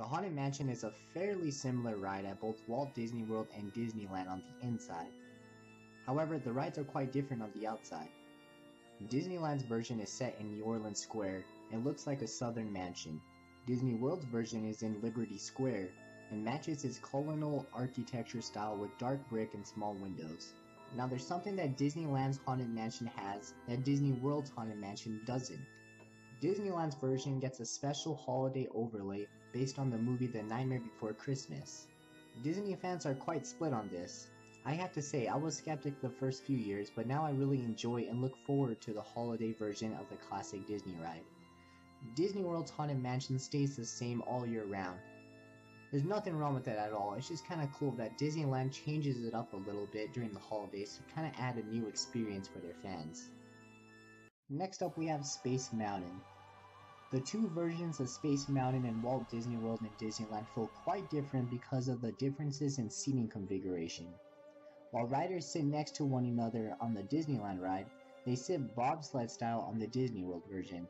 Haunted Mansion is a fairly similar ride at both Walt Disney World and Disneyland on the inside. However, the rides are quite different on the outside. Disneyland's version is set in New Orleans Square and looks like a southern mansion. Disney World's version is in Liberty Square and matches its colonial architecture style with dark brick and small windows. Now there's something that Disneyland's Haunted Mansion has that Disney World's Haunted Mansion doesn't. Disneyland's version gets a special holiday overlay based on the movie The Nightmare Before Christmas. Disney fans are quite split on this. I have to say, I was skeptic the first few years, but now I really enjoy and look forward to the holiday version of the classic Disney ride. Disney World's Haunted Mansion stays the same all year round. There's nothing wrong with that at all, it's just kinda cool that Disneyland changes it up a little bit during the holidays to kinda add a new experience for their fans. Next up we have Space Mountain. The two versions of Space Mountain in Walt Disney World and Disneyland feel quite different because of the differences in seating configuration. While riders sit next to one another on the Disneyland ride, they sit bobsled style on the Disney World version.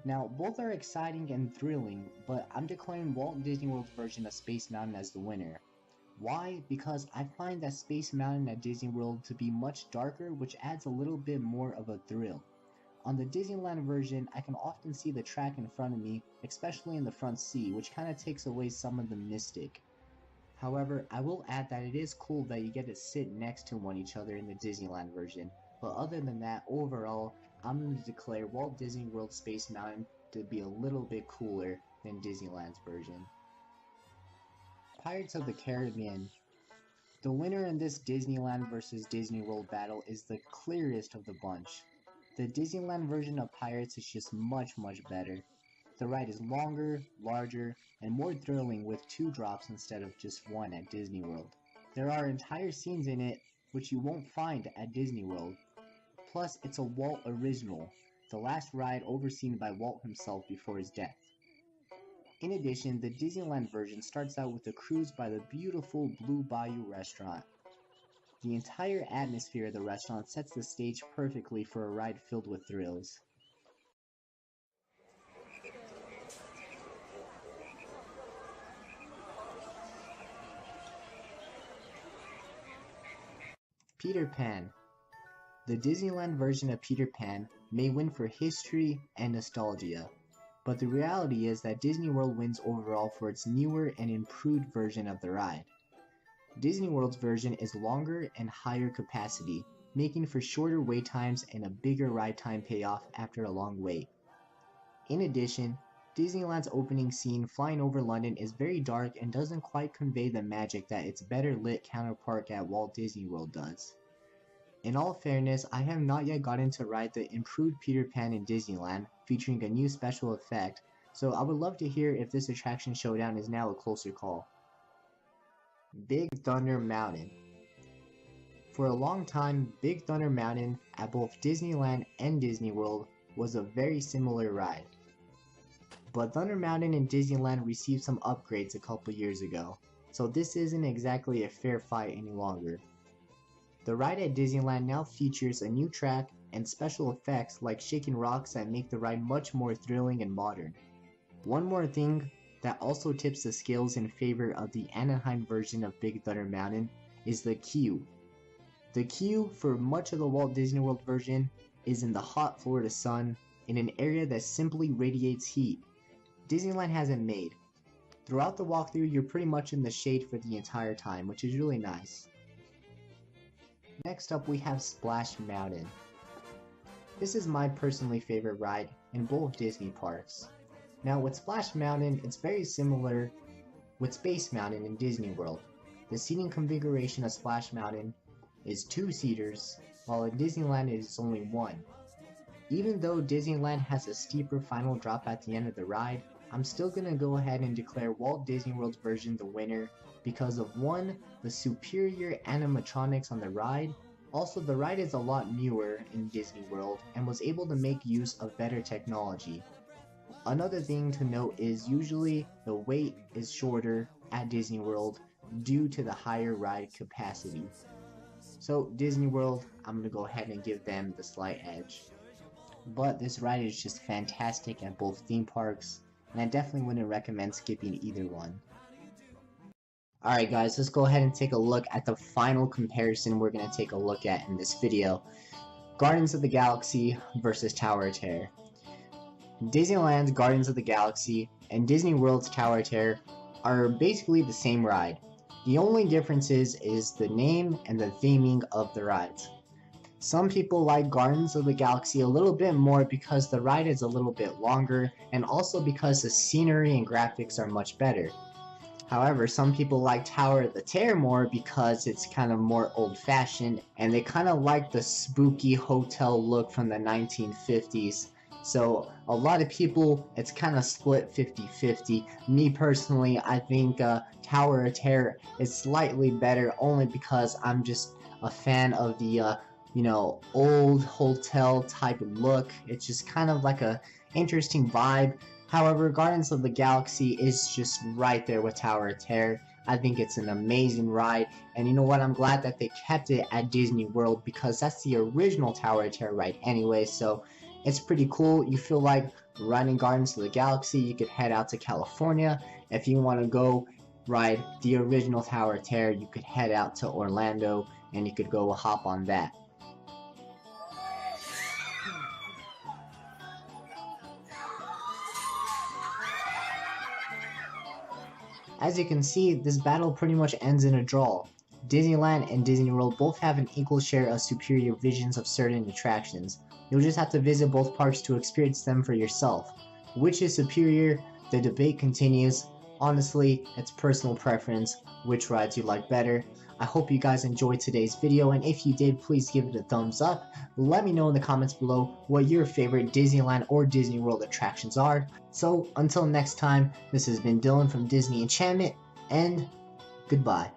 Now, both are exciting and thrilling, but I'm declaring Walt Disney World's version of Space Mountain as the winner. Why? Because I find that Space Mountain at Disney World to be much darker, which adds a little bit more of a thrill. On the Disneyland version, I can often see the track in front of me, especially in the front seat, which kinda takes away some of the mystic. However, I will add that it is cool that you get to sit next to each other in the Disneyland version, but other than that, overall, I'm going to declare Walt Disney World Space Mountain to be a little bit cooler than Disneyland's version. Pirates of the Caribbean. The winner in this Disneyland vs Disney World battle is the clearest of the bunch. The Disneyland version of Pirates is just much better. The ride is longer, larger, and more thrilling with 2 drops instead of just 1 at Disney World. There are entire scenes in it which you won't find at Disney World. Plus, it's a Walt original, the last ride overseen by Walt himself before his death. In addition, the Disneyland version starts out with a cruise by the beautiful Blue Bayou restaurant. The entire atmosphere of the restaurant sets the stage perfectly for a ride filled with thrills. Peter Pan. The Disneyland version of Peter Pan may win for history and nostalgia, but the reality is that Disney World wins overall for its newer and improved version of the ride. Disney World's version is longer and higher capacity, making for shorter wait times and a bigger ride time payoff after a long wait. In addition, Disneyland's opening scene flying over London is very dark and doesn't quite convey the magic that its better lit counterpart at Walt Disney World does. In all fairness, I have not yet gotten to ride the improved Peter Pan in Disneyland, featuring a new special effect, so I would love to hear if this attraction showdown is now a closer call. Big Thunder Mountain. For a long time, Big Thunder Mountain at both Disneyland and Disney World was a very similar ride. But Thunder Mountain in Disneyland received some upgrades a couple years ago, so this isn't exactly a fair fight any longer. The ride at Disneyland now features a new track and special effects like shaking rocks that make the ride much more thrilling and modern. One more thing that also tips the scales in favor of the Anaheim version of Big Thunder Mountain is the queue. The queue for much of the Walt Disney World version is in the hot Florida sun in an area that simply radiates heat. Disneyland hasn't made. Throughout the walkthrough, you're pretty much in the shade for the entire time, which is really nice. Next up we have Splash Mountain. This is my personally favorite ride in both Disney parks. Now with Splash Mountain, it's very similar with Space Mountain in Disney World. The seating configuration of Splash Mountain is 2 seaters, while in Disneyland it is only 1. Even though Disneyland has a steeper final drop at the end of the ride, I'm still gonna go ahead and declare Walt Disney World's version the winner because of 1, the superior animatronics on the ride. Also, the ride is a lot newer in Disney World and was able to make use of better technology. Another thing to note is usually the wait is shorter at Disney World due to the higher ride capacity. So Disney World, I'm gonna go ahead and give them the slight edge. But this ride is just fantastic at both theme parks. and I definitely wouldn't recommend skipping either one. Alright guys, let's go ahead and take a look at the final comparison we're going to take a look at in this video. Guardians of the Galaxy versus Tower of Terror. Disneyland's Guardians of the Galaxy and Disney World's Tower of Terror are basically the same ride. The only difference is the name and the theming of the rides. Some people like Guardians of the Galaxy a little bit more because the ride is a little bit longer and also because the scenery and graphics are much better. However, some people like Tower of the Terror more because it's kind of more old-fashioned and they kind of like the spooky hotel look from the 1950s. So a lot of people, it's kind of split 50-50. Me personally, I think Tower of Terror is slightly better only because I'm just a fan of the old hotel type look. It's just kind of like a interesting vibe. However, Guardians of the Galaxy is just right there with Tower of Terror. I think it's an amazing ride, and you know what, I'm glad that they kept it at Disney World because that's the original Tower of Terror ride anyway, so it's pretty cool. You feel like riding Guardians of the Galaxy, you could head out to California. If you want to go ride the original Tower of Terror, you could head out to Orlando and you could go hop on that. As you can see, this battle pretty much ends in a draw. Disneyland and Disney World both have an equal share of superior visions of certain attractions. You'll just have to visit both parks to experience them for yourself. Which is superior? The debate continues. Honestly, it's personal preference, which rides you like better. I hope you guys enjoyed today's video, and if you did, please give it a thumbs up. Let me know in the comments below what your favorite Disneyland or Disney World attractions are. So, until next time, this has been Dylan from Disney Enchantment, and goodbye.